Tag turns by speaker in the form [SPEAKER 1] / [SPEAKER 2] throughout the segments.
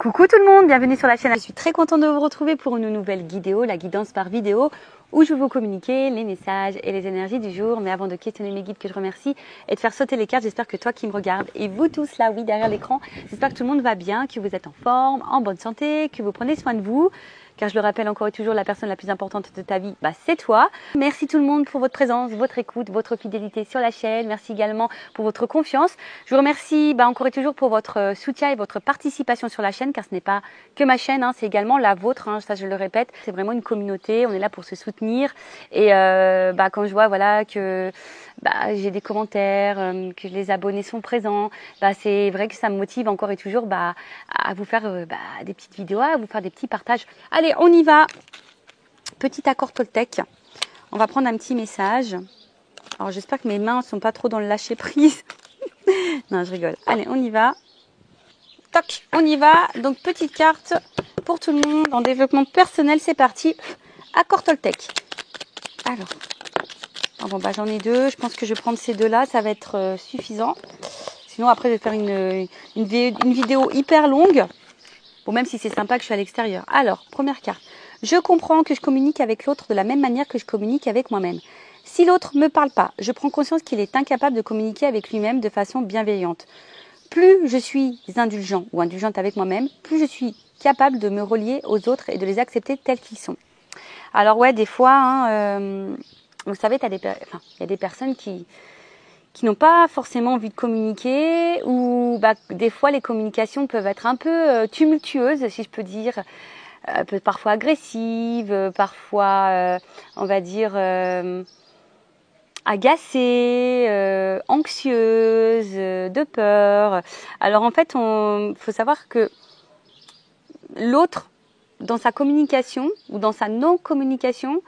[SPEAKER 1] Coucou tout le monde, bienvenue sur la chaîne. Je suis très contente de vous retrouver pour une nouvelle vidéo, la guidance par vidéo, où je vais vous communiquer les messages et les énergies du jour. Mais avant de questionner mes guides que je remercie et de faire sauter les cartes, j'espère que toi qui me regardes et vous tous là, oui, derrière l'écran, j'espère que tout le monde va bien, que vous êtes en forme, en bonne santé, que vous prenez soin de vous. Car je le rappelle encore et toujours, la personne la plus importante de ta vie, c'est toi. Merci tout le monde pour votre présence, votre écoute, votre fidélité sur la chaîne. Merci également pour votre confiance. Je vous remercie encore et toujours pour votre soutien et votre participation sur la chaîne, car ce n'est pas que ma chaîne, c'est également la vôtre. Ça, je le répète, c'est vraiment une communauté. On est là pour se soutenir. Et quand je vois que j'ai des commentaires, que les abonnés sont présents, c'est vrai que ça me motive encore et toujours à vous faire des petites vidéos, à vous faire des petits partages. Allez, on y va. Petit accord Toltec. On va prendre un petit message. Alors, j'espère que mes mains ne sont pas trop dans le lâcher prise. Non, je rigole. Allez, on y va. Toc, on y va. Donc, petite carte pour tout le monde en développement personnel. C'est parti. Accord Toltec. Alors, j'en ai deux. Je pense que je vais prendre ces deux-là. Ça va être suffisant. Sinon, après, je vais faire une vidéo hyper longue. Bon, même si c'est sympa que je suis à l'extérieur. Alors, première carte. Je comprends que je communique avec l'autre de la même manière que je communique avec moi-même. Si l'autre ne me parle pas, je prends conscience qu'il est incapable de communiquer avec lui-même de façon bienveillante. Plus je suis indulgent ou indulgente avec moi-même, plus je suis capable de me relier aux autres et de les accepter tels qu'ils sont. Alors ouais, des fois, vous savez, il y a des personnes qui n'ont pas forcément envie de communiquer, ou des fois les communications peuvent être un peu tumultueuses, si je peux dire, parfois agressives, parfois, on va dire, agacées, anxieuses, de peur. Alors en fait, faut savoir que l'autre, dans sa communication ou dans sa non-communication,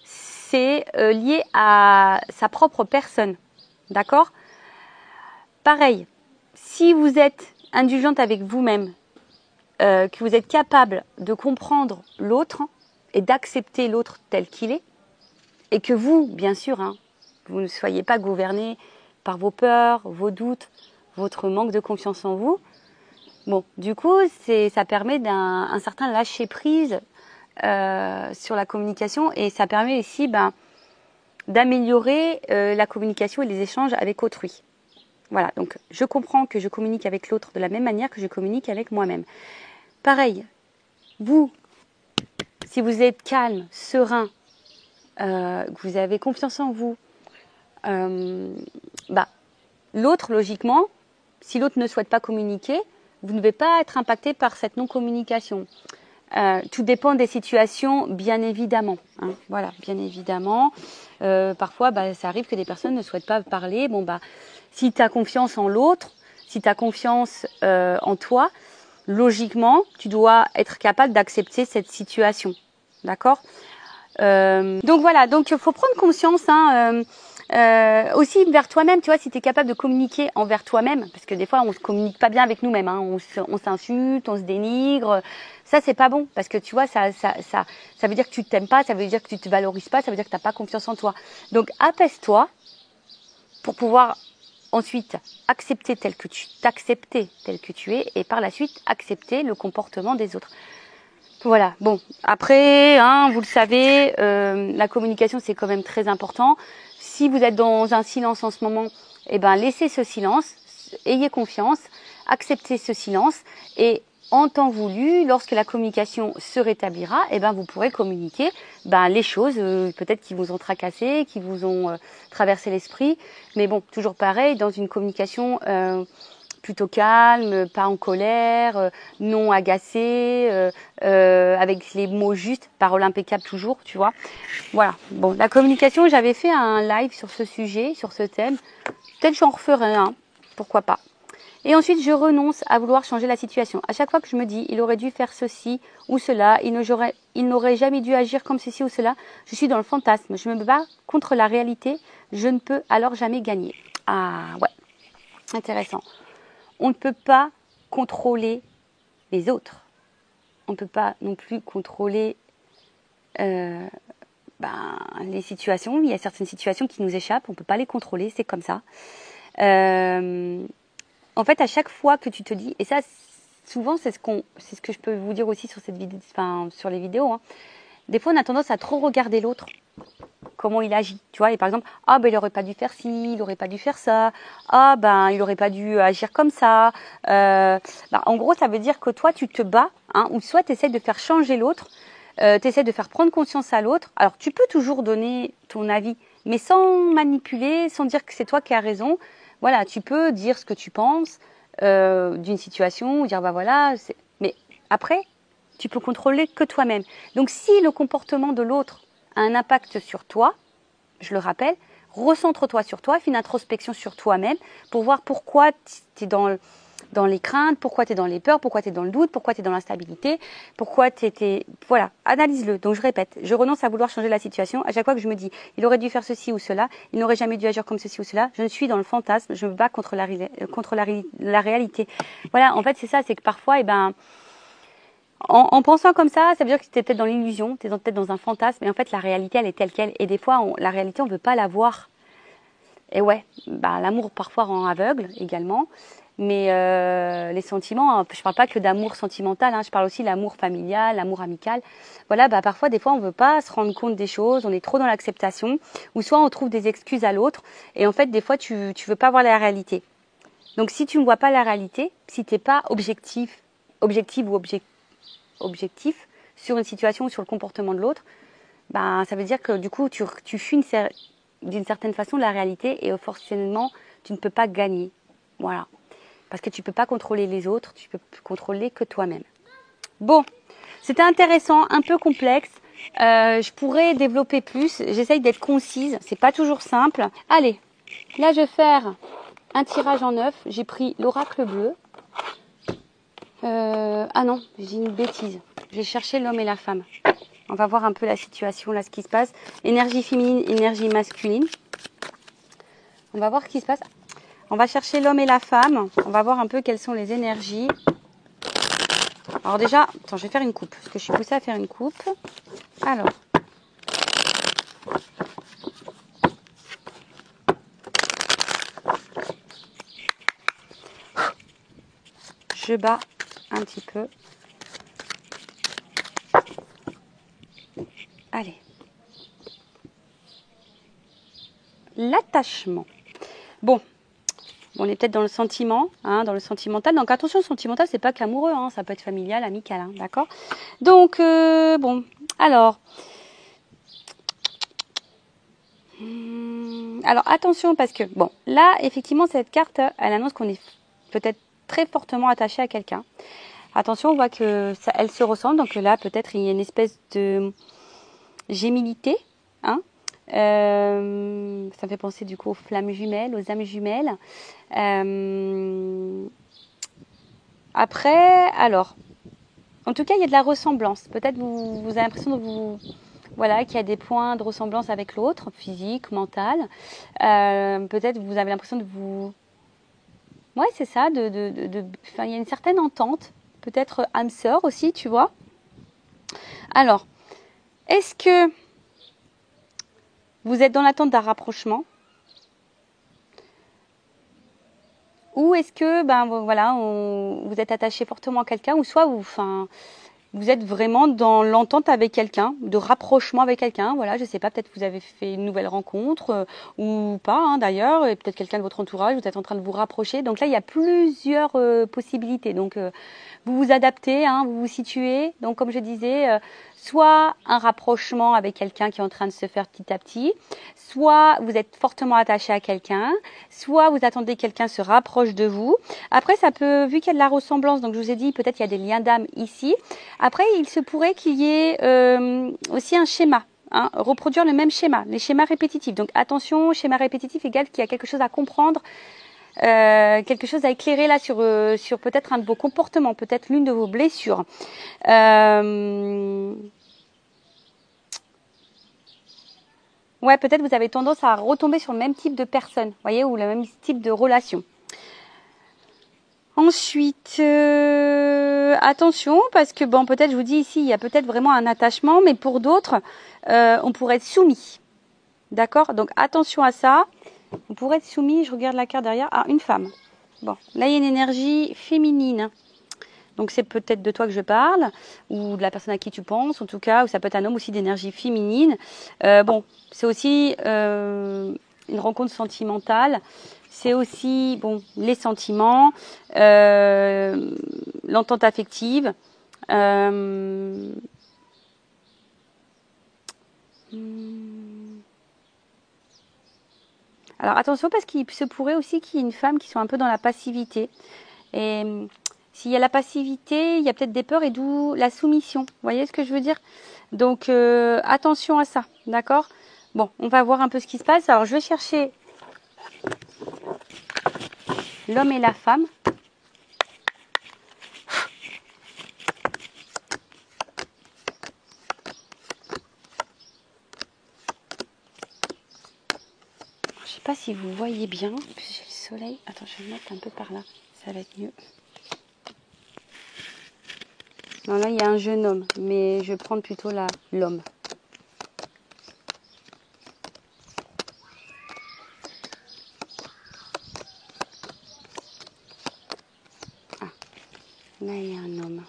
[SPEAKER 1] c'est lié à sa propre personne. D'accord ? Pareil, si vous êtes indulgente avec vous-même, que vous êtes capable de comprendre l'autre et d'accepter l'autre tel qu'il est, et que vous, bien sûr, vous ne soyez pas gouverné par vos peurs, vos doutes, votre manque de confiance en vous, bon, du coup, ça permet d'un certain lâcher-prise sur la communication, et ça permet ici d'améliorer la communication et les échanges avec autrui. Voilà, donc je comprends que je communique avec l'autre de la même manière que je communique avec moi-même. Pareil, vous, si vous êtes calme, serein, que vous avez confiance en vous, l'autre, logiquement, si l'autre ne souhaite pas communiquer, vous ne devez pas être impacté par cette non-communication. Tout dépend des situations, bien évidemment. Voilà, bien évidemment. Parfois, ça arrive que des personnes ne souhaitent pas parler. Bon, si tu as confiance en l'autre, si tu as confiance en toi, logiquement, tu dois être capable d'accepter cette situation. D'accord ? Donc voilà, il faut prendre conscience aussi vers toi-même, tu vois, si tu es capable de communiquer envers toi-même, parce que des fois on se communique pas bien avec nous-mêmes, on s'insulte, on se dénigre, ça c'est pas bon, parce que tu vois, ça veut dire que tu t'aimes pas, ça veut dire que tu te valorises pas, ça veut dire que tu n'as pas confiance en toi. Donc apaise-toi pour pouvoir ensuite accepter t'accepter tel que tu es, et par la suite accepter le comportement des autres. Voilà, bon, après, vous le savez, la communication c'est quand même très important. Si vous êtes dans un silence en ce moment, laissez ce silence, ayez confiance, acceptez ce silence, et en temps voulu, lorsque la communication se rétablira, vous pourrez communiquer les choses peut-être qui vous ont tracassé, qui vous ont traversé l'esprit. Mais bon, toujours pareil, dans une communication plutôt calme, pas en colère, non agacé, avec les mots justes, parole impeccable toujours, tu vois. Voilà. Bon, la communication, j'avais fait un live sur ce sujet, sur ce thème. Peut-être j'en referai un, pourquoi pas. Et ensuite, je renonce à vouloir changer la situation. À chaque fois que je me dis, il aurait dû faire ceci ou cela, il n'aurait jamais dû agir comme ceci ou cela, je suis dans le fantasme. Je me bats contre la réalité, je ne peux alors jamais gagner. Ah ouais, intéressant. On ne peut pas contrôler les autres. On ne peut pas non plus contrôler les situations. Il y a certaines situations qui nous échappent, on ne peut pas les contrôler, c'est comme ça. En fait, à chaque fois que tu te dis, et ça souvent, c'est ce que je peux vous dire aussi sur cette vidéo, enfin, sur les vidéos. Hein. Des fois, on a tendance à trop regarder l'autre, comment il agit, tu vois. Et par exemple, ah ben il aurait pas dû faire ci, il aurait pas dû faire ça. Ah ben il aurait pas dû agir comme ça. En gros, ça veut dire que toi, tu te bats, hein, ou soit tu essaies de faire changer l'autre, tu essaies de faire prendre conscience à l'autre. Alors, tu peux toujours donner ton avis, mais sans manipuler, sans dire que c'est toi qui as raison. Voilà, tu peux dire ce que tu penses d'une situation, ou dire bah voilà. Mais après, tu peux contrôler que toi-même. Donc, si le comportement de l'autre a un impact sur toi, je le rappelle, recentre-toi sur toi, fais une introspection sur toi-même pour voir pourquoi tu es dans les craintes, pourquoi tu es dans les peurs, pourquoi tu es dans le doute, pourquoi tu es dans l'instabilité, pourquoi tu étais... Voilà, analyse-le. Donc je répète, je renonce à vouloir changer la situation. À chaque fois que je me dis, il aurait dû faire ceci ou cela, il n'aurait jamais dû agir comme ceci ou cela, je suis dans le fantasme, je me bats contre la réalité. Voilà, en fait c'est ça, c'est que parfois, en pensant comme ça veut dire que tu es peut-être dans l'illusion, tu es peut-être dans un fantasme, et en fait la réalité elle est telle qu'elle. Et des fois, la réalité on ne veut pas la voir. Et ouais, l'amour parfois rend aveugle également. Mais les sentiments, je ne parle pas que d'amour sentimental, hein, je parle aussi de l'amour familial, l'amour amical. Voilà, parfois, des fois, on ne veut pas se rendre compte des choses, on est trop dans l'acceptation, ou soit on trouve des excuses à l'autre, et en fait, des fois, tu ne veux pas voir la réalité. Donc, si tu ne vois pas la réalité, si tu n'es pas objectif sur une situation ou sur le comportement de l'autre, ça veut dire que du coup, tu fuis d'une certaine façon la réalité, et forcément, tu ne peux pas gagner. Voilà. Parce que tu ne peux pas contrôler les autres, tu peux contrôler que toi-même. Bon, c'était intéressant, un peu complexe. Je pourrais développer plus. J'essaye d'être concise, c'est pas toujours simple. Allez, là je vais faire un tirage en 9. J'ai pris l'oracle bleu. Ah non, j'ai dit une bêtise. J'ai cherché l'homme et la femme. On va voir un peu la situation, là, ce qui se passe. Énergie féminine, énergie masculine. On va voir ce qui se passe. On va chercher l'homme et la femme. On va voir un peu quelles sont les énergies. Alors déjà, attends, je vais faire une coupe. Parce que je suis poussée à faire une coupe. Alors. Je bats un petit peu. Allez. L'attachement. Bon. On est peut-être dans le sentiment, hein, dans le sentimental. Donc attention, sentimental, c'est pas qu'amoureux, hein, ça peut être familial, amical, hein, d'accord. Donc bon, alors attention parce que bon, là effectivement cette carte, elle annonce qu'on est peut-être très fortement attaché à quelqu'un. Attention, on voit que ça, elle se ressemble, donc là peut-être il y a une espèce de gémilité, hein. Ça me fait penser du coup aux flammes jumelles, aux âmes jumelles. Après, alors, en tout cas, il y a de la ressemblance. Peut-être vous avez l'impression voilà, qu'il y a des points de ressemblance avec l'autre, physique, mental. Peut-être vous avez l'impression de vous... Ouais, c'est ça, il y a une certaine entente. Peut-être âme sœur aussi, tu vois. Alors, est-ce que vous êtes dans l'attente d'un rapprochement? Ou est-ce que voilà, vous êtes attaché fortement à quelqu'un, ou soit vous êtes vraiment dans l'entente avec quelqu'un, de rapprochement avec quelqu'un. Voilà, je sais pas, peut-être vous avez fait une nouvelle rencontre ou pas, hein, d'ailleurs, et peut-être quelqu'un de votre entourage, vous êtes en train de vous rapprocher. Donc là, il y a plusieurs possibilités. Donc vous vous adaptez, hein, vous vous situez. Donc comme je disais, soit un rapprochement avec quelqu'un qui est en train de se faire petit à petit, soit vous êtes fortement attaché à quelqu'un, soit vous attendez que quelqu'un se rapproche de vous. Après, ça peut, vu qu'il y a de la ressemblance, donc je vous ai dit, peut-être il y a des liens d'âme ici. Après, il se pourrait qu'il y ait aussi un schéma. Hein, reproduire le même schéma, les schémas répétitifs. Donc attention, schéma répétitif égale qu'il y a quelque chose à comprendre, quelque chose à éclairer là sur peut-être un de vos comportements, peut-être l'une de vos blessures. Ouais, peut-être vous avez tendance à retomber sur le même type de personne, voyez, ou le même type de relation. Ensuite, attention, parce que bon, peut-être, je vous dis ici, il y a peut-être vraiment un attachement, mais pour d'autres, on pourrait être soumis. D'accord? Donc, attention à ça. On pourrait être soumis, je regarde la carte derrière, à une femme. Bon, là, il y a une énergie féminine. Donc c'est peut-être de toi que je parle, ou de la personne à qui tu penses, en tout cas, ou ça peut être un homme aussi d'énergie féminine. Bon, c'est aussi une rencontre sentimentale. C'est aussi bon, les sentiments, l'entente affective. Alors attention parce qu'il se pourrait aussi qu'il y ait une femme qui soit un peu dans la passivité. Et s'il y a la passivité, il y a peut-être des peurs et d'où la soumission. Vous voyez ce que je veux dire? Donc attention à ça, d'accord? Bon, on va voir un peu ce qui se passe. Alors je vais chercher l'homme et la femme. Je sais pas si vous voyez bien. J'ai le soleil. Attends, je vais me mettre un peu par là. Ça va être mieux. Non, là, il y a un jeune homme, mais je vais prendre plutôt l'homme. Ah, là, il y a un homme.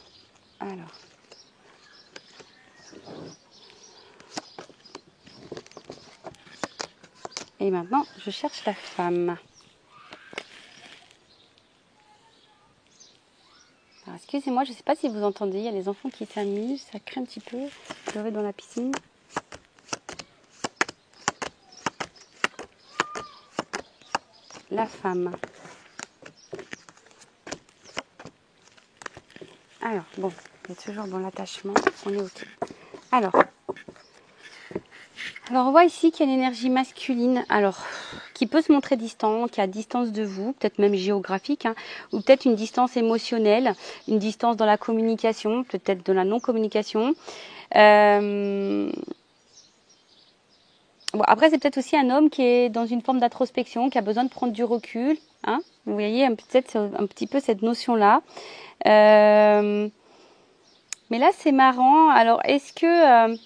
[SPEAKER 1] Alors. Et maintenant, je cherche la femme. Alors, excusez-moi, je ne sais pas si vous entendez, il y a les enfants qui s'amusent, ça craint un petit peu. Je vais dans la piscine. La femme. Alors, bon, il est toujours dans l'attachement, on est OK. Alors, on voit ici qu'il y a une énergie masculine, alors qui peut se montrer distant, qui est à distance de vous, peut-être même géographique, hein, ou peut-être une distance émotionnelle, une distance dans la communication, peut-être de la non-communication. Bon, après, c'est peut-être aussi un homme qui est dans une forme d'introspection, qui a besoin de prendre du recul. Hein, vous voyez peut-être un petit peu cette notion-là. Mais là, c'est marrant. Alors, est-ce que...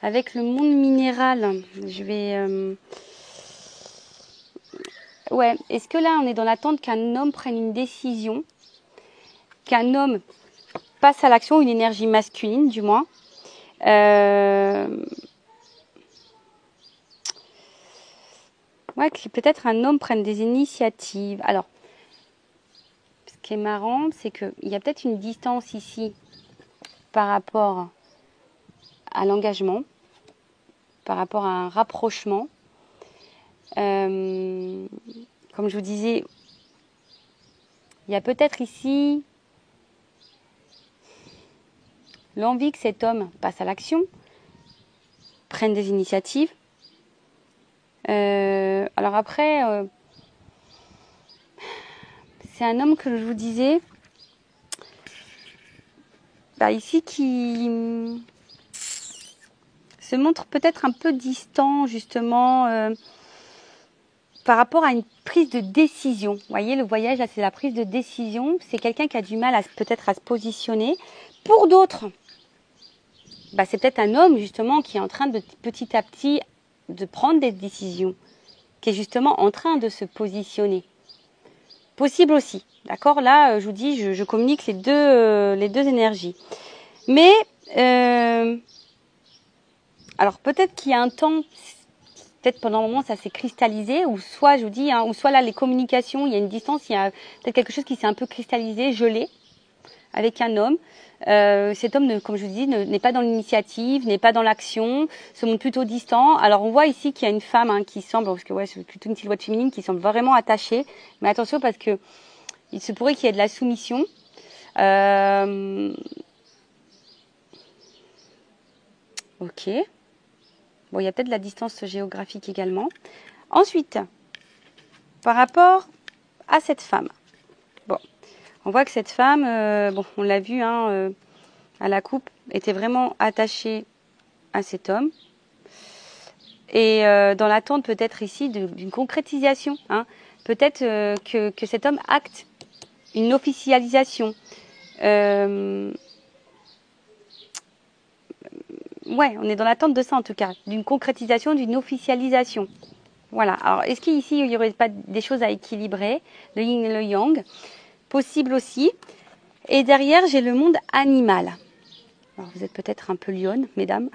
[SPEAKER 1] avec le monde minéral, je vais... Ouais, est-ce que là, on est dans l'attente qu'un homme prenne une décision, qu'un homme passe à l'action, une énergie masculine, du moins. Ouais, que peut-être un homme prenne des initiatives. Alors, ce qui est marrant, c'est qu'il y a peut-être une distance ici par rapport à l'engagement, par rapport à un rapprochement. Comme je vous disais, il y a peut-être ici l'envie que cet homme passe à l'action, prenne des initiatives. Alors après, c'est un homme que je vous disais, ici qui se montre peut-être un peu distant justement par rapport à une prise de décision. Vous voyez, le voyage, là, c'est la prise de décision. C'est quelqu'un qui a du mal peut-être à se positionner. Pour d'autres, c'est peut-être un homme justement qui est en train de petit à petit de prendre des décisions, qui est justement en train de se positionner. Possible aussi, d'accord? Là, je vous dis, je communique les deux énergies. Mais, alors peut-être qu'il y a un temps, peut-être pendant un moment, ça s'est cristallisé, ou soit, je vous dis, ou soit là, les communications, il y a une distance, il y a peut-être quelque chose qui s'est un peu cristallisé, gelé, avec un homme. Cet homme, comme je vous dis, n'est pas dans l'initiative, n'est pas dans l'action, se montre plutôt distant. Alors on voit ici qu'il y a une femme qui semble, parce que c'est plutôt une silhouette féminine qui semble vraiment attachée. Mais attention parce que il se pourrait qu'il y ait de la soumission. Ok. Bon, il y a peut-être de la distance géographique également. Ensuite, par rapport à cette femme. Bon. On voit que cette femme, on l'a vu à la coupe, était vraiment attachée à cet homme. Et dans l'attente peut-être ici d'une concrétisation. Hein. Peut-être que cet homme acte une officialisation. Ouais, on est dans l'attente de ça en tout cas. D'une concrétisation, d'une officialisation. Voilà. Alors, est-ce qu'ici, il n'y aurait pas des choses à équilibrer, le yin et le yang? possible aussi. Et derrière, j'ai le monde animal. Alors, vous êtes peut-être un peu lionne, mesdames.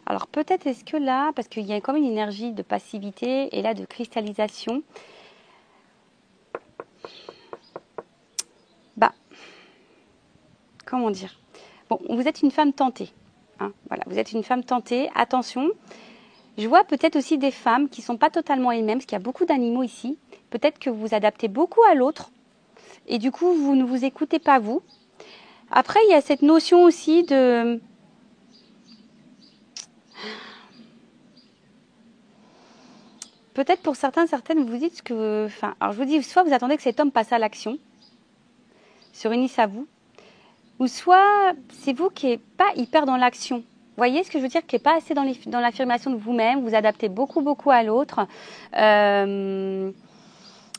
[SPEAKER 1] Alors, peut-être est-ce que là, parce qu'il y a quand même une énergie de passivité et là de cristallisation. Bah, comment dire? Bon, vous êtes une femme tentée. Hein, voilà, vous êtes une femme tentée. Attention. Je vois peut-être aussi des femmes qui ne sont pas totalement elles-mêmes, parce qu'il y a beaucoup d'animaux ici. Peut-être que vous vous adaptez beaucoup à l'autre. Et du coup, vous ne vous écoutez pas vous. Après, il y a cette notion aussi de... Peut-être pour certains, certaines, vous dites que... Enfin, alors je vous dis, soit vous attendez que cet homme passe à l'action, se réunisse à vous, ou soit c'est vous qui n'êtes pas hyper dans l'action. Vous voyez ce que je veux dire? Qui n'est pas assez dans l'affirmation de vous-même, vous adaptez beaucoup, beaucoup à l'autre.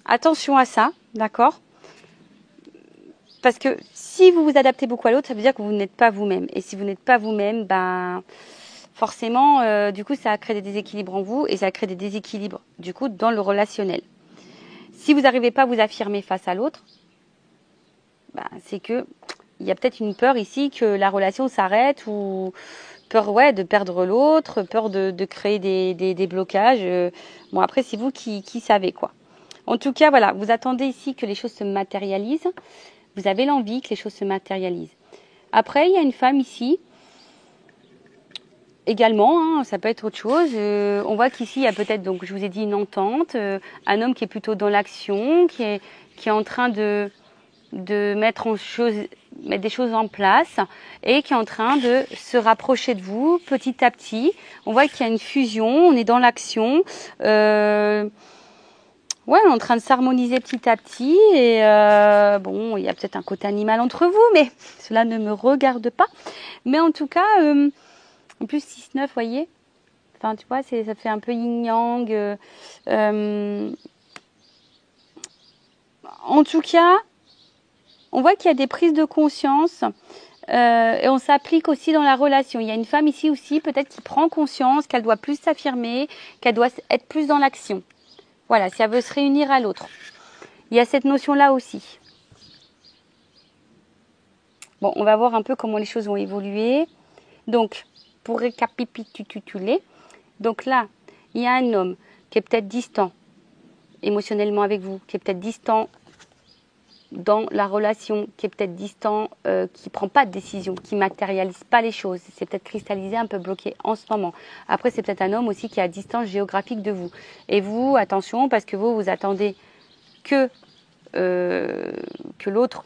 [SPEAKER 1] Attention à ça, d'accord? Parce que si vous vous adaptez beaucoup à l'autre, ça veut dire que vous n'êtes pas vous-même. Et si vous n'êtes pas vous-même, ben, forcément, du coup, ça crée des déséquilibres en vous et ça crée des déséquilibres, du coup, dans le relationnel. Si vous n'arrivez pas à vous affirmer face à l'autre, ben, c'est que il y a peut-être une peur ici que la relation s'arrête ou peur de perdre l'autre, peur de créer des blocages. Bon, après, c'est vous qui savez, quoi. En tout cas, voilà, vous attendez ici que les choses se matérialisent. Vous avez l'envie que les choses se matérialisent. Après, il y a une femme ici, également, hein, ça peut être autre chose. On voit qu'ici, il y a peut-être, donc je vous ai dit, une entente, un homme qui est plutôt dans l'action, qui est en train de mettre des choses en place et qui est en train de se rapprocher de vous petit à petit. On voit qu'il y a une fusion, on est dans l'action. Ouais, on est en train de s'harmoniser petit à petit et bon, il y a peut-être un côté animal entre vous, mais cela ne me regarde pas. Mais en tout cas, en plus 6-9, vous voyez, enfin tu vois, ça fait un peu yin-yang. En tout cas, on voit qu'il y a des prises de conscience et on s'applique aussi dans la relation. Il y a une femme ici aussi, peut-être qui prend conscience qu'elle doit plus s'affirmer, qu'elle doit être plus dans l'action. Voilà, si elle veut se réunir à l'autre. Il y a cette notion-là aussi. Bon, on va voir un peu comment les choses vont évoluer. Donc, pour récapituler, donc là, il y a un homme qui est peut-être distant émotionnellement avec vous, qui est peut-être distant dans la relation, qui est peut-être distant, qui ne prend pas de décision, qui ne matérialise pas les choses. C'est peut-être cristallisé, un peu bloqué en ce moment. Après, c'est peut-être un homme aussi qui est à distance géographique de vous. Et vous, attention, parce que vous attendez que l'autre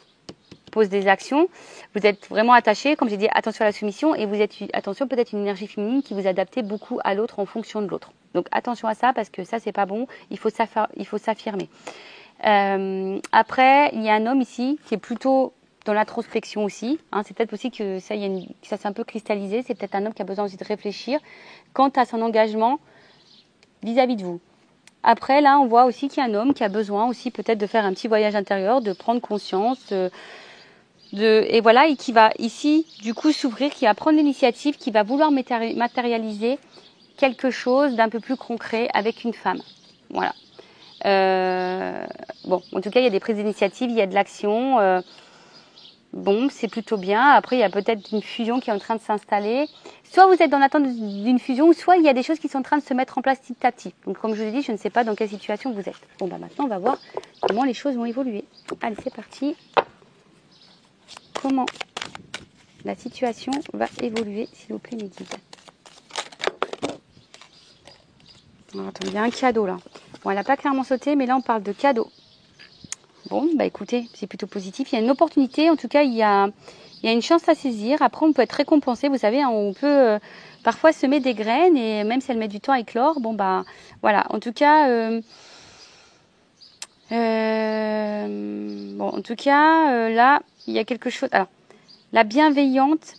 [SPEAKER 1] pose des actions. Vous êtes vraiment attaché, comme j'ai dit, attention à la soumission, et vous êtes, attention, peut-être une énergie féminine qui vous adaptez beaucoup à l'autre en fonction de l'autre. Donc attention à ça, parce que ça, c'est pas bon, il faut s'affirmer. Après, il y a un homme ici qui est plutôt dans l'introspection aussi. Hein, c'est peut-être aussi que ça s'est un peu cristallisé. C'est peut-être un homme qui a besoin aussi de réfléchir quant à son engagement vis-à-vis de vous. Après, là, on voit aussi qu'il y a un homme qui a besoin aussi peut-être de faire un petit voyage intérieur, de prendre conscience, et voilà, et qui va ici, du coup, s'ouvrir, qui va prendre l'initiative, qui va vouloir matérialiser quelque chose d'un peu plus concret avec une femme. Voilà. Bon, en tout cas, il y a des prises d'initiative, il y a de l'action. Bon, c'est plutôt bien. Après, il y a peut-être une fusion qui est en train de s'installer. Soit vous êtes dans l'attente d'une fusion, soit il y a des choses qui sont en train de se mettre en place petit à petit. Donc, comme je vous ai dit, je ne sais pas dans quelle situation vous êtes. Bon, bah maintenant, on va voir comment les choses vont évoluer. Allez, c'est parti. Comment la situation va évoluer, s'il vous plaît, mes guides. Alors, attends, il y a un cadeau là. Bon, elle n'a pas clairement sauté, mais là, on parle de cadeau. Bon, bah écoutez, c'est plutôt positif. Il y a une opportunité, en tout cas, il y a une chance à saisir. Après, on peut être récompensé. Vous savez, on peut parfois semer des graines et même si elles mettent du temps à éclore, bon, bah voilà. En tout cas, là, il y a quelque chose. Alors, la bienveillante,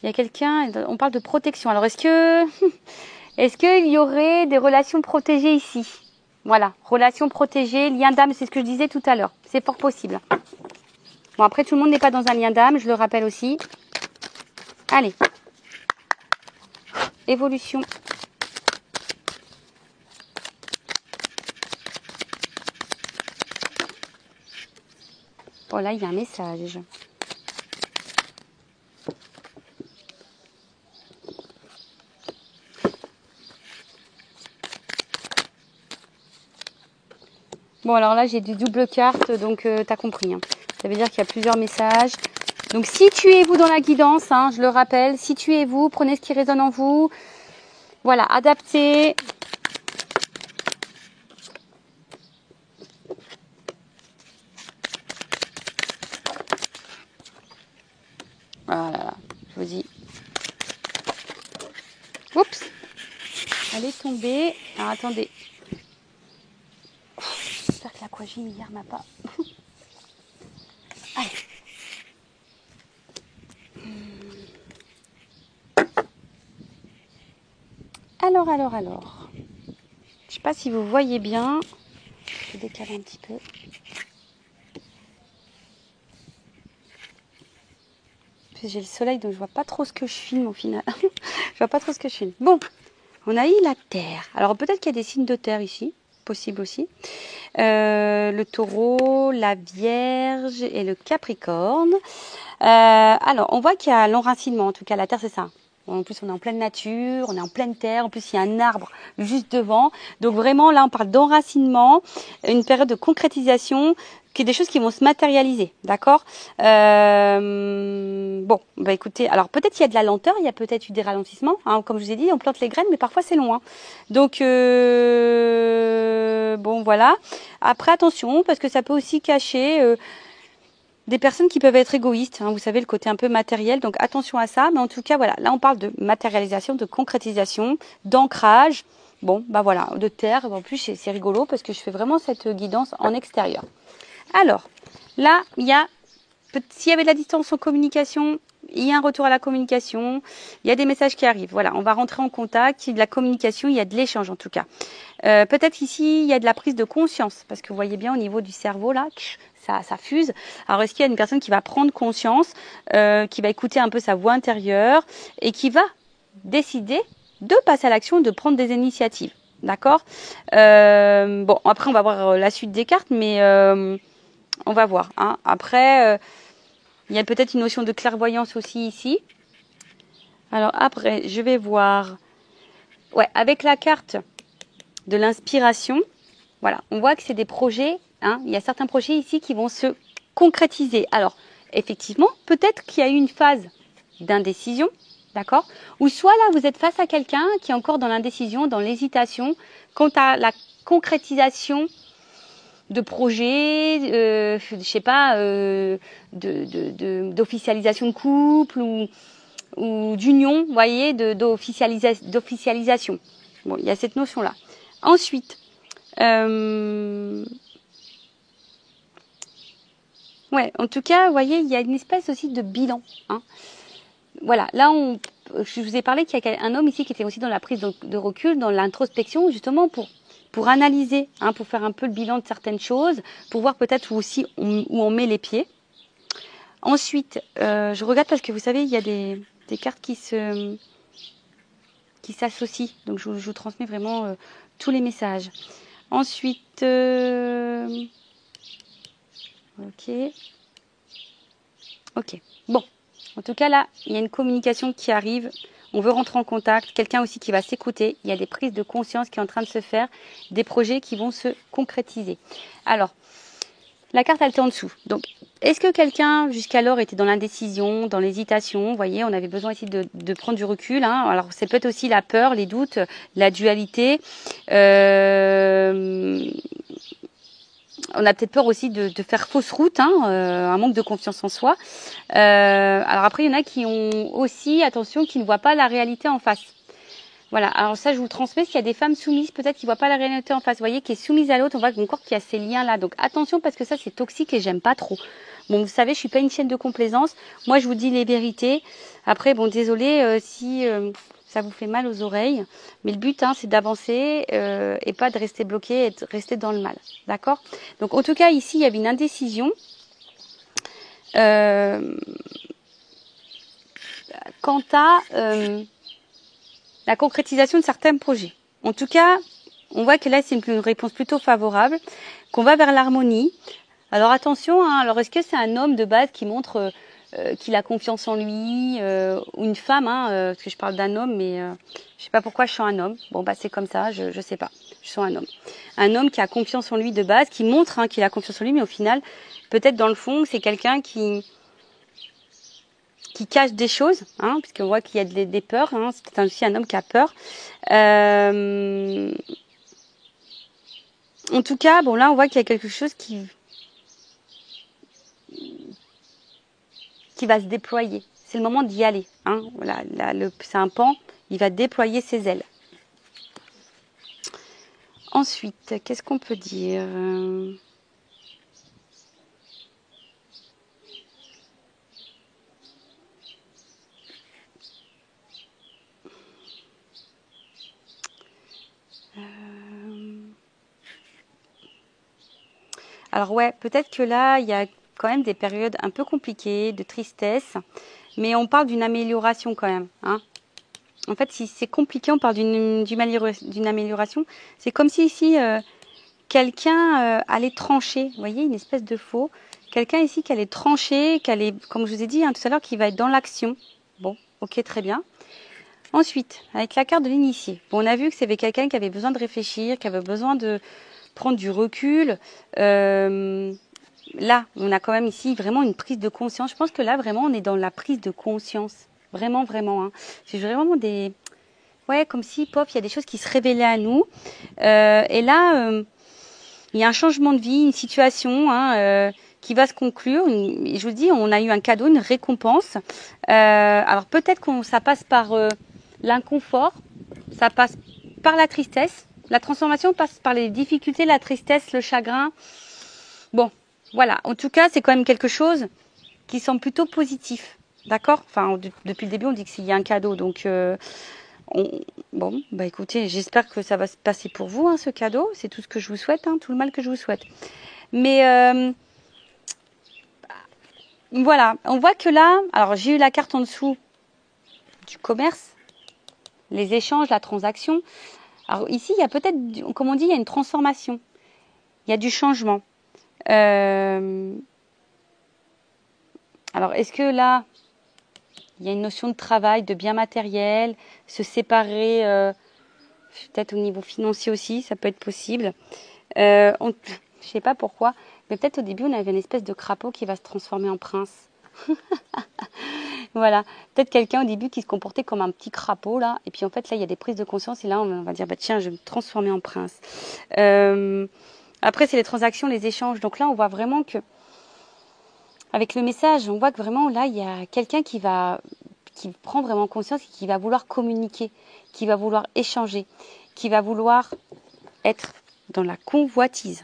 [SPEAKER 1] il y a quelqu'un, on parle de protection. Alors, est-ce qu'il y aurait des relations protégées ici? Voilà, relations protégées, lien d'âme, c'est ce que je disais tout à l'heure. C'est fort possible. Bon, après, tout le monde n'est pas dans un lien d'âme, je le rappelle aussi. Allez. évolution. Bon, là, il y a un message. Bon, alors là, j'ai des doubles cartes, donc tu as compris. Hein. Ça veut dire qu'il y a plusieurs messages. Donc, situez-vous dans la guidance, hein, je le rappelle. Situez-vous, prenez ce qui résonne en vous. Voilà, adaptez. Voilà, je vous dis. Oups, elle est tombée. Alors, attendez. J'espère que l'aquagine hier m'a pas... Allez. Alors. Je sais pas si vous voyez bien. Je vais décaler un petit peu. J'ai le soleil, donc je vois pas trop ce que je filme au final. Je vois pas trop ce que je filme. Bon, on a eu la Terre. Alors peut-être qu'il y a des signes de Terre ici, possible aussi. Le Taureau, la Vierge et le Capricorne. Alors, on voit qu'il y a l'enracinement. En tout cas, la Terre, c'est ça. En plus, on est en pleine nature, on est en pleine terre. En plus, il y a un arbre juste devant. Donc, vraiment, là, on parle d'enracinement, une période de concrétisation, qui est des choses qui vont se matérialiser. D'accord Bon, bah écoutez, alors peut-être qu'il y a de la lenteur, il y a peut-être eu des ralentissements. Hein, comme je vous ai dit, on plante les graines, mais parfois, c'est long. Hein. Donc, bon, voilà. Après, attention, parce que ça peut aussi cacher... des personnes qui peuvent être égoïstes, hein, vous savez, le côté un peu matériel, donc attention à ça. Mais en tout cas, voilà, là on parle de matérialisation, de concrétisation, d'ancrage, bon, bah voilà, de terre. En plus, c'est rigolo parce que je fais vraiment cette guidance en extérieur. Alors, là, il y a, s'il y avait de la distance en communication, il y a un retour à la communication, il y a des messages qui arrivent. Voilà, on va rentrer en contact, il y a de la communication, il y a de l'échange en tout cas. Peut-être ici, il y a de la prise de conscience, parce que vous voyez bien au niveau du cerveau, là, ça fuse. Alors, est-ce qu'il y a une personne qui va prendre conscience, qui va écouter un peu sa voix intérieure et qui va décider de passer à l'action, de prendre des initiatives. D'accord Bon, après, on va voir la suite des cartes, mais on va voir. Hein. Après, il y a peut-être une notion de clairvoyance aussi ici. Alors, après, je vais voir... Ouais, avec la carte de l'inspiration, voilà, on voit que c'est des projets, hein, il y a certains projets ici qui vont se concrétiser. Alors, effectivement, peut-être qu'il y a eu une phase d'indécision, d'accord? Ou soit là, vous êtes face à quelqu'un qui est encore dans l'indécision, dans l'hésitation, quant à la concrétisation de projets, je sais pas, d'officialisation de couple ou d'union, vous voyez, d'officialisation. Bon, il y a cette notion-là. Ensuite, ouais, en tout cas, vous voyez, il y a une espèce aussi de bilan. Hein. Voilà, là, je vous ai parlé qu'il y a un homme ici qui était aussi dans la prise de recul, dans l'introspection, justement pour analyser, hein, pour faire un peu le bilan de certaines choses, pour voir peut-être où on met les pieds. Ensuite, je regarde parce que vous savez, il y a des cartes qui s'associent. Donc, je vous transmets vraiment tous les messages. Ensuite, ok. Bon, en tout cas là, il y a une communication qui arrive. On veut rentrer en contact. Quelqu'un aussi qui va s'écouter. Il y a des prises de conscience qui sont en train de se faire. Des projets qui vont se concrétiser. Alors, la carte, elle était en dessous. Donc, est-ce que quelqu'un, jusqu'alors, était dans l'indécision, dans l'hésitation? Vous voyez, on avait besoin ici de prendre du recul. Hein. Alors, c'est peut-être aussi la peur, les doutes, la dualité. On a peut-être peur aussi de faire fausse route, hein, un manque de confiance en soi. Alors après, il y en a qui ont aussi, attention, qui ne voient pas la réalité en face. Voilà, alors ça, je vous le transmets. S'il y a des femmes soumises, peut-être qui ne voient pas la réalité en face, vous voyez, qui est soumise à l'autre, on voit encore qu'il y a ces liens-là. Donc attention, parce que ça, c'est toxique et j'aime pas trop. Bon, vous savez, je suis pas une chaîne de complaisance. Moi, je vous dis les vérités. Après, bon, désolé si ça vous fait mal aux oreilles. Mais le but, hein, c'est d'avancer et pas de rester bloqué et de rester dans le mal. D'accord? Donc, en tout cas, ici, il y avait une indécision. Quant à... la concrétisation de certains projets. En tout cas, on voit que là, c'est une réponse plutôt favorable, qu'on va vers l'harmonie. Alors attention, hein, alors est-ce que c'est un homme de base qui montre qu'il a confiance en lui, ou une femme, hein, parce que je parle d'un homme, mais je sais pas pourquoi je sens un homme. Bon, bah c'est comme ça, je sais pas, je sens un homme. Un homme qui a confiance en lui de base, qui montre qu'il a confiance en lui, mais au final, peut-être dans le fond, c'est quelqu'un qui cache des choses, hein, puisqu'on voit qu'il y a des peurs, hein, c'est aussi un homme qui a peur. En tout cas, bon là, on voit qu'il y a quelque chose qui va se déployer. C'est le moment d'y aller. Hein. Voilà, c'est un pan, il va déployer ses ailes. Ensuite, qu'est-ce qu'on peut dire ? Alors ouais, peut-être que là, il y a quand même des périodes un peu compliquées, de tristesse, mais on parle d'une amélioration quand même. Hein. En fait, si c'est compliqué, on parle d'une amélioration. C'est comme si ici, quelqu'un allait trancher. Vous voyez, une espèce de faux. Quelqu'un ici qui allait trancher, qui allait, comme je vous ai dit tout à l'heure, qui va être dans l'action. Bon, ok, très bien. Ensuite, avec la carte de l'initié, bon, on a vu que c'était quelqu'un qui avait besoin de réfléchir, qui avait besoin de prendre du recul. Là, on a quand même ici vraiment une prise de conscience. Je pense que là, vraiment, on est dans la prise de conscience. Vraiment, vraiment. Hein. C'est vraiment des... Ouais, comme si, pof, il y a des choses qui se révélaient à nous. Et là, il y a un changement de vie, une situation qui va se conclure. Je vous dis, on a eu un cadeau, une récompense. Alors peut-être que ça passe par l'inconfort, ça passe par la tristesse. La transformation passe par les difficultés, la tristesse, le chagrin. Bon, voilà. En tout cas, c'est quand même quelque chose qui semble plutôt positif. D'accord ? Enfin, depuis le début, on dit qu'il y a un cadeau. Donc, bon, bah écoutez, j'espère que ça va se passer pour vous, hein, ce cadeau. C'est tout ce que je vous souhaite, hein, tout le mal que je vous souhaite. Mais voilà, on voit que là, alors j'ai eu la carte en dessous du commerce, les échanges, la transaction. Alors ici, il y a peut-être, comme on dit, il y a une transformation. Il y a du changement. Alors, est-ce que là, il y a une notion de travail, de bien matériel, se séparer, peut-être au niveau financier aussi, ça peut être possible. Je ne sais pas pourquoi, mais peut-être au début, on avait une espèce de crapaud qui va se transformer en prince. Voilà, peut-être quelqu'un au début qui se comportait comme un petit crapaud là, et puis en fait là il y a des prises de conscience et là on va dire bah tiens je vais me transformer en prince. Après c'est les transactions, les échanges, donc là on voit vraiment que avec le message on voit que vraiment là il y a quelqu'un qui prend vraiment conscience et qui va vouloir communiquer, qui va vouloir échanger, qui va vouloir être dans la convoitise.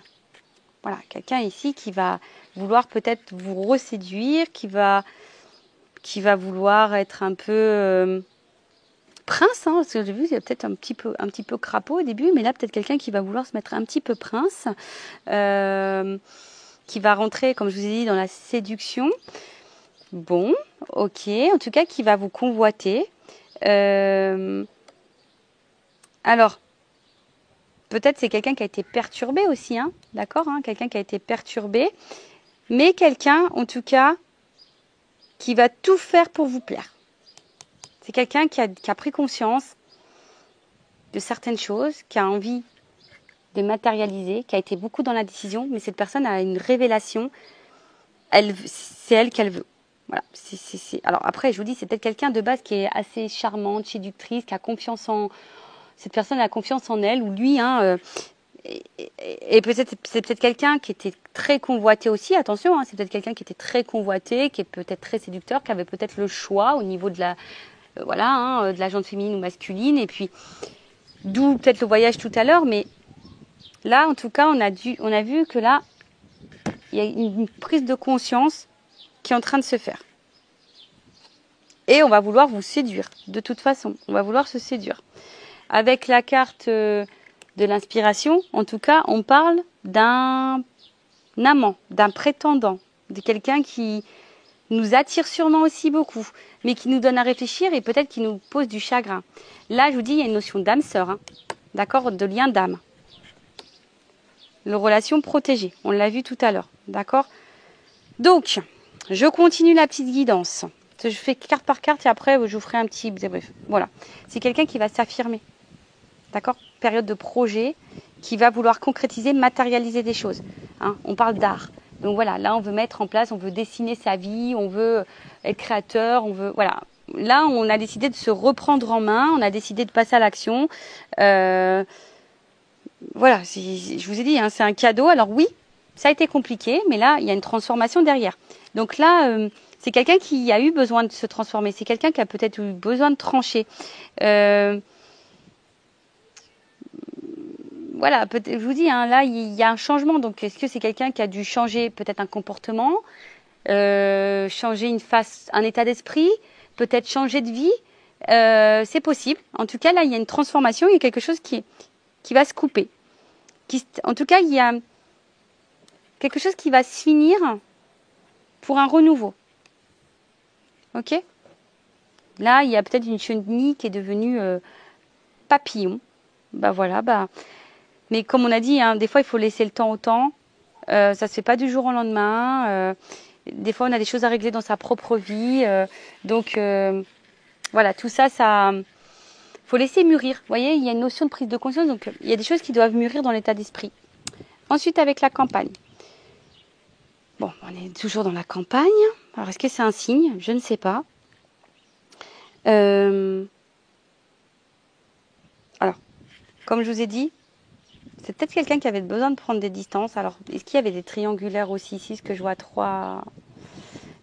[SPEAKER 1] Voilà, quelqu'un ici qui va vouloir peut-être vous reséduire, qui va vouloir être un peu prince, hein, parce que j'ai vu, il y a peut-être un petit peu crapaud au début, mais là peut-être quelqu'un qui va vouloir se mettre un petit peu prince, qui va rentrer, comme je vous ai dit, dans la séduction. Bon, ok, en tout cas qui va vous convoiter. Alors, peut-être c'est quelqu'un qui a été perturbé aussi, hein, d'accord, hein, quelqu'un qui a été perturbé, mais quelqu'un, en tout cas, qui va tout faire pour vous plaire. C'est quelqu'un qui a pris conscience de certaines choses, qui a envie de matérialiser, qui a été beaucoup dans la décision, mais cette personne a une révélation. C'est elle qu'elle veut. Voilà. Alors après, je vous dis, c'est peut-être quelqu'un de base qui est assez charmante, séductrice, qui a confiance en... Cette personne a confiance en elle, ou lui, hein, et peut-être c'est peut-être quelqu'un qui était très convoité aussi, attention, hein, c'est peut-être quelqu'un qui était très convoité, qui est peut-être très séducteur, qui avait peut-être le choix au niveau de la... voilà, hein, de la gente féminine ou masculine, et puis d'où peut-être le voyage tout à l'heure, mais là, en tout cas, on a vu que là, il y a une prise de conscience qui est en train de se faire. Et on va vouloir vous séduire, de toute façon, on va vouloir se séduire. Avec la carte de l'inspiration, en tout cas, on parle d'un amant, d'un prétendant, de quelqu'un qui nous attire sûrement aussi beaucoup, mais qui nous donne à réfléchir et peut-être qui nous pose du chagrin. Là, je vous dis, il y a une notion d'âme sœur, hein, d'accord, de lien d'âme. Le relation protégée, on l'a vu tout à l'heure, d'accord. Donc, je continue la petite guidance. Je fais carte par carte et après, je vous ferai un petit débrief. Voilà, c'est quelqu'un qui va s'affirmer, d'accord. Période de projet, qui va vouloir concrétiser, matérialiser des choses. Hein, on parle d'art. Donc voilà, là on veut mettre en place, on veut dessiner sa vie, on veut être créateur, on veut, voilà. Là on a décidé de se reprendre en main, on a décidé de passer à l'action. Voilà, je vous ai dit, hein, c'est un cadeau. Alors oui, ça a été compliqué, mais là il y a une transformation derrière. Donc là, c'est quelqu'un qui a eu besoin de se transformer, c'est quelqu'un qui a peut-être eu besoin de trancher. Voilà, je vous dis, hein, là, il y a un changement. Donc, est-ce que c'est quelqu'un qui a dû changer peut-être un comportement, changer un état d'esprit, peut-être changer de vie? C'est possible. En tout cas, là, il y a une transformation, il y a quelque chose qui va se couper. En tout cas, il y a quelque chose qui va se finir pour un renouveau. Ok? Là, il y a peut-être une chenille qui est devenue papillon. Bah voilà, bah... Mais comme on a dit, hein, des fois, il faut laisser le temps au temps. Ça ne se fait pas du jour au lendemain. Des fois, on a des choses à régler dans sa propre vie. Donc, voilà, tout ça, faut laisser mûrir. Vous voyez, il y a une notion de prise de conscience. Donc, il y a des choses qui doivent mûrir dans l'état d'esprit. Ensuite, avec la campagne. Bon, on est toujours dans la campagne. Alors, est-ce que c'est un signe? Je ne sais pas. Alors, comme je vous ai dit, c'est peut-être quelqu'un qui avait besoin de prendre des distances. Alors, est-ce qu'il y avait des triangulaires aussi ici? Ce que je vois 3.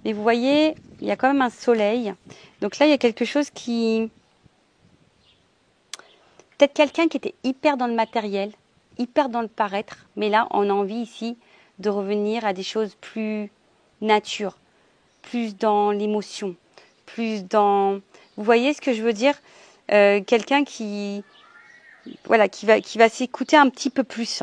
[SPEAKER 1] Mais vous voyez, il y a quand même un soleil. Donc là, il y a quelque chose qui... Peut-être quelqu'un qui était hyper dans le matériel, hyper dans le paraître. Mais là, on a envie ici de revenir à des choses plus nature, plus dans l'émotion, plus dans... Vous voyez ce que je veux dire? Quelqu'un qui... Voilà, qui va s'écouter un petit peu plus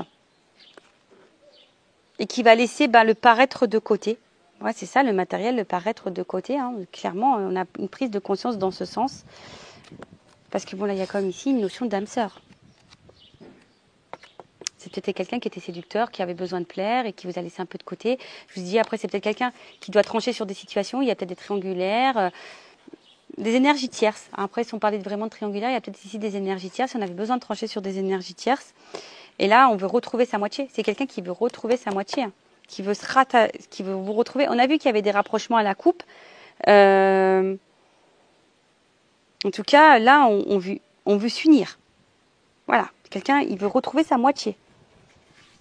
[SPEAKER 1] et qui va laisser le paraître de côté. Ouais, c'est ça le matériel, le paraître de côté. Hein. Clairement, on a une prise de conscience dans ce sens. Parce que bon, là, il y a comme ici une notion d'âme sœur. C'est peut-être quelqu'un qui était séducteur, qui avait besoin de plaire et qui vous a laissé un peu de côté. Je vous dis, après, c'est peut-être quelqu'un qui doit trancher sur des situations. Il y a peut-être des triangulaires, des énergies tierces. Après, si on parlait vraiment de triangulaire, il y a peut-être ici des énergies tierces. On avait besoin de trancher sur des énergies tierces. Et là, on veut retrouver sa moitié. C'est quelqu'un qui veut retrouver sa moitié, hein, qui veut qui veut vous retrouver. On a vu qu'il y avait des rapprochements à la coupe. En tout cas, là, on veut s'unir. Voilà, quelqu'un, il veut retrouver sa moitié.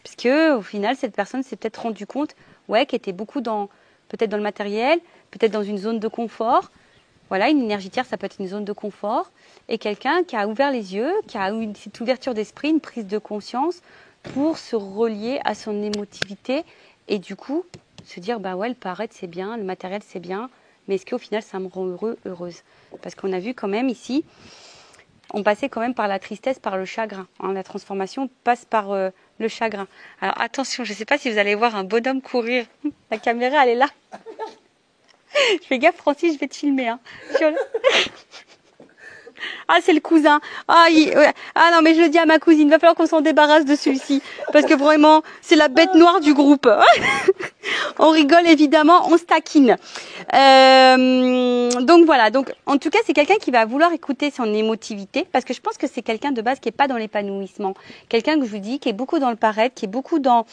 [SPEAKER 1] Parce que, au final, cette personne s'est peut-être rendu compte, ouais, qu'elle était beaucoup peut-être dans le matériel, peut-être dans une zone de confort. Voilà, une énergie tierce, ça peut être une zone de confort. Et quelqu'un qui a ouvert les yeux, qui a eu cette ouverture d'esprit, une prise de conscience pour se relier à son émotivité. Et du coup, se dire, bah ouais, le paraître, c'est bien, le matériel, c'est bien. Mais est-ce qu'au final, ça me rend heureuse? Parce qu'on a vu quand même ici, on passait quand même par la tristesse, par le chagrin. Hein. La transformation passe par le chagrin. Alors attention, je ne sais pas si vous allez voir un bonhomme courir. La caméra, elle est là. Je fais gaffe, Francis, je vais te filmer. Hein. Ah, c'est le cousin. Ah non, mais je le dis à ma cousine, il va falloir qu'on s'en débarrasse de celui-ci. Parce que vraiment, c'est la bête noire du groupe. On rigole évidemment, on se taquine. Donc voilà, donc en tout cas, c'est quelqu'un qui va vouloir écouter son émotivité. Parce que je pense que c'est quelqu'un de base qui n'est pas dans l'épanouissement. Quelqu'un que je vous dis, qui est beaucoup dans le paraître, qui est beaucoup dans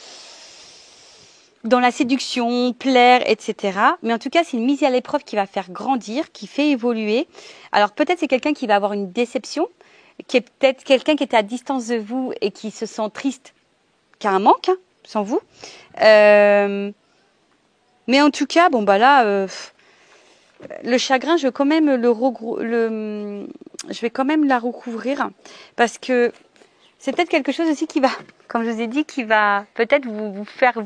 [SPEAKER 1] la séduction, plaire, etc. Mais en tout cas, c'est une mise à l'épreuve qui va faire grandir, qui fait évoluer. Alors peut-être c'est quelqu'un qui va avoir une déception, qui est peut-être quelqu'un qui était à distance de vous et qui se sent triste, qui a un manque, hein, sans vous. Mais en tout cas, bon bah là, le chagrin, je vais quand même je vais quand même la recouvrir parce que c'est peut-être quelque chose aussi qui va, comme je vous ai dit, qui va peut-être vous faire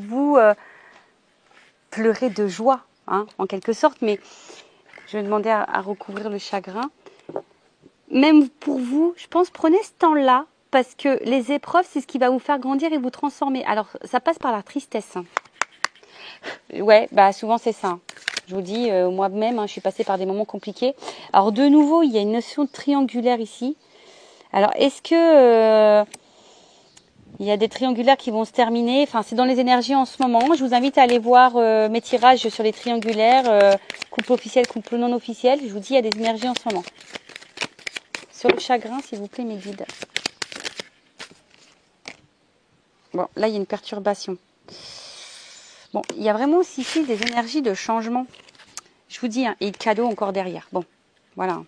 [SPEAKER 1] pleurer de joie, hein, en quelque sorte, mais je vais demander à recouvrir le chagrin. Même pour vous, je pense, prenez ce temps-là, parce que les épreuves, c'est ce qui va vous faire grandir et vous transformer. Alors, ça passe par la tristesse. Ouais, bah souvent c'est ça. Je vous dis, moi-même, hein, je suis passée par des moments compliqués. Alors, de nouveau, il y a une notion triangulaire ici. Alors, est-ce que il y a des triangulaires qui vont se terminer? Enfin, c'est dans les énergies en ce moment. Je vous invite à aller voir mes tirages sur les triangulaires, couple officiel, couple non officiel. Je vous dis, il y a des énergies en ce moment. Sur le chagrin, s'il vous plaît, mes guides. Bon, là, il y a une perturbation. Bon, il y a vraiment aussi ici des énergies de changement. Je vous dis, hein, et le cadeau encore derrière. Bon, voilà.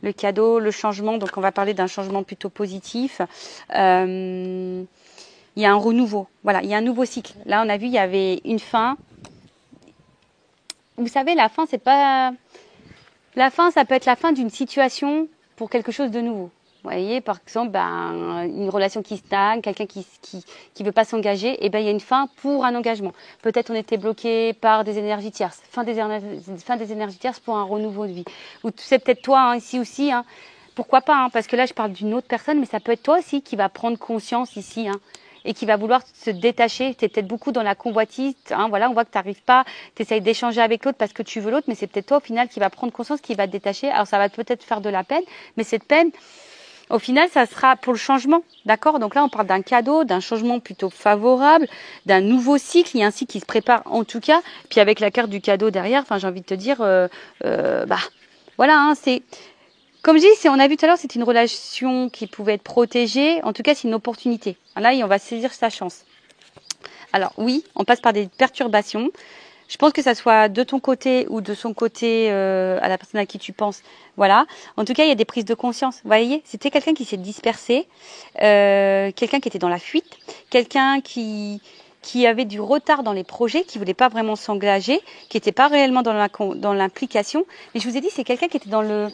[SPEAKER 1] Le cadeau, le changement. Donc, on va parler d'un changement plutôt positif. Il y a un renouveau. Voilà, il y a un nouveau cycle. Là, on a vu, il y avait une fin. Vous savez, la fin, c'est pas... La fin, ça peut être la fin d'une situation pour quelque chose de nouveau. Vous voyez, par exemple, une relation qui stagne, quelqu'un qui veut pas s'engager, et ben il y a une fin pour un engagement. Peut-être on était bloqué par des énergies tierces, fin des énergies tierces pour un renouveau de vie. Ou c'est peut-être toi hein, ici aussi, hein. Pourquoi pas, hein, parce que là je parle d'une autre personne, mais ça peut être toi aussi qui va prendre conscience ici, hein, et qui va vouloir se détacher. Tu es peut-être beaucoup dans la convoitise, hein, voilà, on voit que tu n'arrives pas, tu essayes d'échanger avec l'autre parce que tu veux l'autre, mais c'est peut-être toi au final qui va prendre conscience, qui va te détacher. Alors ça va peut-être faire de la peine, mais cette peine, au final, ça sera pour le changement, d'accord? Donc là, on parle d'un cadeau, d'un changement plutôt favorable, d'un nouveau cycle. Il y a un cycle qui se prépare en tout cas. Puis avec la carte du cadeau derrière, enfin, j'ai envie de te dire, voilà, hein, c'est comme je dis, on a vu tout à l'heure, c'est une relation qui pouvait être protégée. En tout cas, c'est une opportunité. Là, on va saisir sa chance. Alors oui, on passe par des perturbations. Je pense que ça soit de ton côté ou de son côté à la personne à qui tu penses. Voilà. En tout cas, il y a des prises de conscience. Vous voyez, c'était quelqu'un qui s'est dispersé, quelqu'un qui était dans la fuite, quelqu'un qui avait du retard dans les projets, qui voulait pas vraiment s'engager, qui n'était pas réellement dans l'implication. Mais je vous ai dit, c'est quelqu'un qui était dans le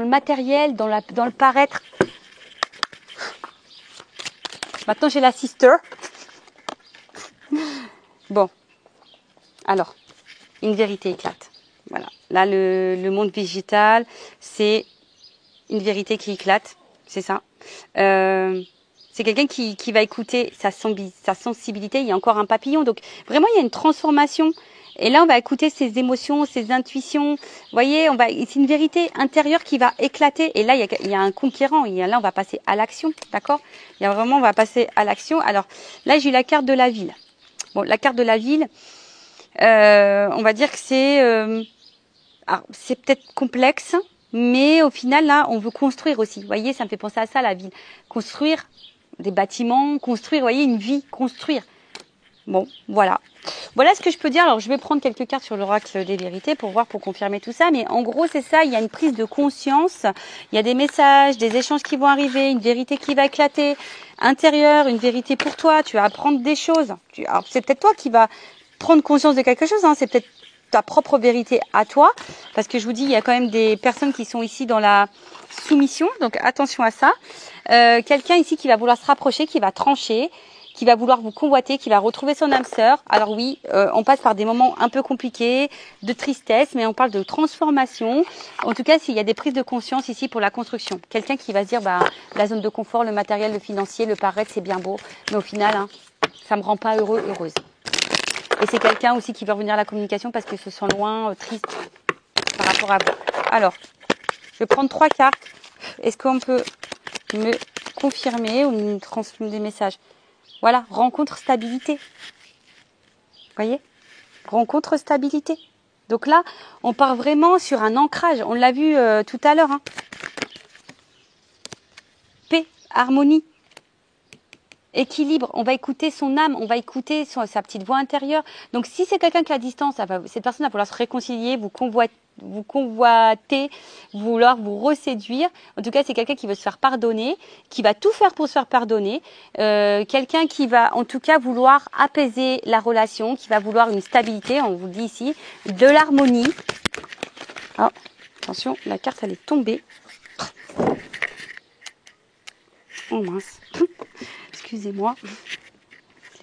[SPEAKER 1] matériel, dans le paraître. Maintenant, j'ai la sister. Bon. Alors, une vérité éclate. Voilà. Là, le monde végétal, c'est une vérité qui éclate. C'est ça. C'est quelqu'un qui va écouter sa sensibilité. Il y a encore un papillon. Donc, vraiment, il y a une transformation. Et là, on va écouter ses émotions, ses intuitions. Vous voyez, c'est une vérité intérieure qui va éclater. Et là, il y a un conquérant. Là, on va passer à l'action. D'accord? On va passer à l'action. Alors, là, j'ai eu la carte de la ville. Bon, la carte de la ville, on va dire que c'est peut-être complexe, mais au final, là, on veut construire aussi. Vous voyez, ça me fait penser à ça, la ville. Construire des bâtiments, construire, vous voyez, une vie, construire. Bon, voilà. Voilà ce que je peux dire. Alors, je vais prendre quelques cartes sur l'oracle des vérités pour confirmer tout ça. Mais en gros, c'est ça. Il y a une prise de conscience. Il y a des messages, des échanges qui vont arriver, une vérité qui va éclater intérieure, une vérité pour toi. Tu vas apprendre des choses. Alors, c'est peut-être toi qui vas prendre conscience de quelque chose. Hein. C'est peut-être ta propre vérité à toi. Parce que je vous dis, il y a quand même des personnes qui sont ici dans la soumission. Donc, attention à ça. Quelqu'un ici qui va vouloir se rapprocher, qui va trancher, qui va vouloir vous convoiter, qui va retrouver son âme sœur. Alors oui, on passe par des moments un peu compliqués, de tristesse, mais on parle de transformation. En tout cas, s'il y a des prises de conscience ici pour la construction. Quelqu'un qui va se dire, la zone de confort, le matériel, le financier, le paraître, c'est bien beau, mais au final, hein, ça me rend pas heureux, heureuse. Et c'est quelqu'un aussi qui veut revenir à la communication parce qu'il se sent loin, triste par rapport à vous. Alors, je vais prendre 3 cartes. Est-ce qu'on peut me confirmer ou me transmettre des messages? Voilà, rencontre stabilité. Vous voyez? Rencontre stabilité. Donc là, on part vraiment sur un ancrage. On l'a vu tout à l'heure. Hein. Paix, harmonie, équilibre. On va écouter son âme, on va écouter sa petite voix intérieure. Donc si c'est quelqu'un qui a la distance, cette personne va vouloir se réconcilier, vous convoiter, vouloir vous reséduire. En tout cas, c'est quelqu'un qui veut se faire pardonner, qui va tout faire pour se faire pardonner. Quelqu'un qui va en tout cas vouloir apaiser la relation, qui va vouloir une stabilité, on vous le dit ici, de l'harmonie. Oh, attention, la carte elle est tombée. Oh mince. Excusez-moi.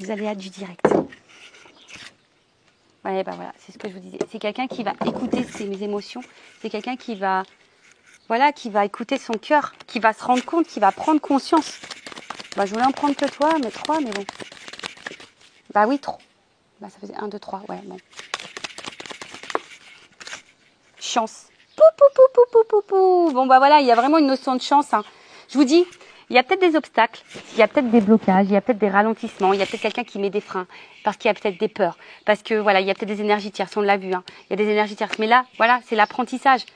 [SPEAKER 1] Les aléas du direct. Ouais, voilà, c'est ce que je vous disais. C'est quelqu'un qui va écouter ses émotions. C'est quelqu'un qui va écouter son cœur, qui va se rendre compte, qui va prendre conscience. Je voulais en prendre que toi, mais 3, mais bon. Oui, trop. Ça faisait 1, 2, 3, ouais, bon. chance. Pou, pou, pou, pou, pou, pou, pou. Bon, bah voilà, il y a vraiment une notion de chance. Hein. Je vous dis, il y a peut-être des obstacles, il y a peut-être des blocages, il y a peut-être des ralentissements, il y a peut-être quelqu'un qui met des freins, parce qu'il y a peut-être des peurs, parce que voilà, il y a peut-être des énergies tierces, on l'a vu, hein. Il y a des énergies tierces. Mais là, voilà, c'est l'apprentissage.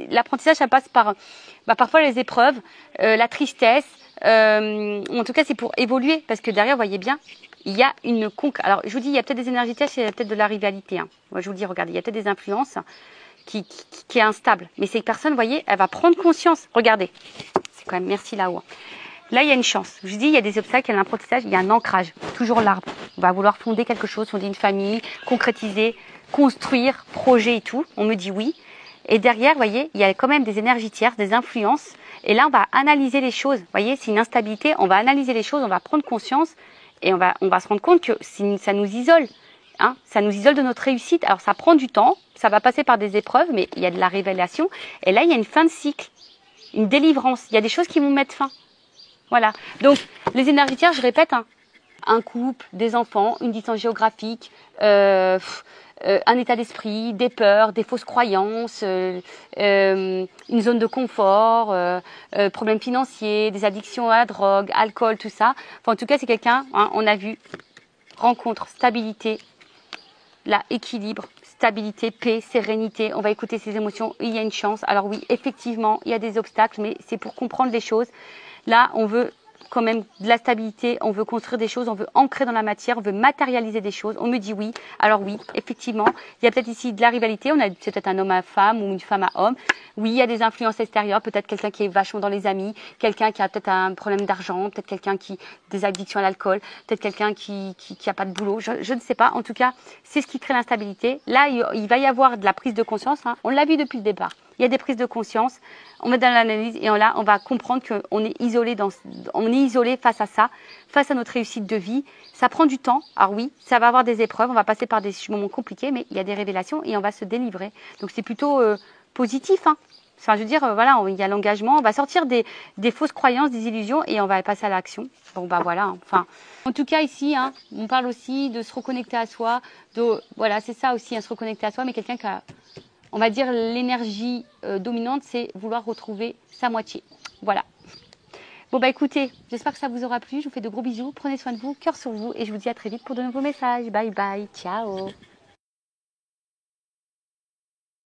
[SPEAKER 1] L'apprentissage, ça passe par parfois les épreuves, la tristesse. En tout cas, c'est pour évoluer, parce que derrière, vous voyez bien, il y a une conquête. Alors, je vous dis, il y a peut-être des énergies tierces, il y a peut-être de la rivalité. Hein. Moi, je vous dis, regardez, il y a peut-être des influences qui est instable. Mais ces personnes, vous voyez, elle va prendre conscience. Regardez. C'est quand même merci là-haut. Là, il y a une chance. Je vous dis, il y a des obstacles, il y a l'apprentissage, il y a un ancrage. Toujours l'arbre. On va vouloir fonder quelque chose, fonder une famille, concrétiser, construire, projet et tout. On me dit oui. Et derrière, vous voyez, il y a quand même des énergies tierces, des influences. Et là, on va analyser les choses. Vous voyez, c'est une instabilité. On va analyser les choses, on va prendre conscience. Et on va se rendre compte que ça nous isole. Hein, ça nous isole de notre réussite. Alors, ça prend du temps. Ça va passer par des épreuves, mais il y a de la révélation. Et là, il y a une fin de cycle. Une délivrance. Il y a des choses qui vont mettre fin. Voilà. Donc, les énergies tierces, je répète, hein, un couple, des enfants, une distance géographique, un état d'esprit, des peurs, des fausses croyances, une zone de confort, problèmes financiers, des addictions à la drogue, alcool, tout ça. Enfin, en tout cas, c'est quelqu'un, hein, on a vu, rencontre, stabilité, là, équilibre, stabilité, paix, sérénité, on va écouter ses émotions, il y a une chance. Alors oui, effectivement, il y a des obstacles, mais c'est pour comprendre les choses. Là, on veut quand même de la stabilité, on veut construire des choses, on veut ancrer dans la matière, on veut matérialiser des choses. On me dit oui. Alors oui, effectivement, il y a peut-être ici de la rivalité, c'est peut-être un homme à femme ou une femme à homme. Oui, il y a des influences extérieures, peut-être quelqu'un qui est vachement dans les amis, quelqu'un qui a peut-être un problème d'argent, peut-être quelqu'un qui des addictions à l'alcool, peut-être quelqu'un qui a pas de boulot, je ne sais pas. En tout cas, c'est ce qui crée l'instabilité. Là, il va y avoir de la prise de conscience, hein. On l'a vu depuis le départ. Il y a des prises de conscience, on va dans l'analyse et là, on va comprendre qu'on est isolé face à ça, face à notre réussite de vie. Ça prend du temps. Alors oui, ça va avoir des épreuves, on va passer par des moments compliqués, mais il y a des révélations et on va se délivrer. Donc c'est plutôt positif, hein. Enfin, je veux dire, voilà, il y a l'engagement, on va sortir des fausses croyances, des illusions et on va passer à l'action. Bon, bah voilà, hein. Enfin, en tout cas ici, hein, on parle aussi de se reconnecter à soi. Voilà, c'est ça aussi, hein, se reconnecter à soi, mais quelqu'un qui a... On va dire l'énergie dominante, c'est vouloir retrouver sa moitié. Voilà. Bon, bah écoutez, j'espère que ça vous aura plu. Je vous fais de gros bisous. Prenez soin de vous, cœur sur vous. Et je vous dis à très vite pour de nouveaux messages. Bye bye. Ciao.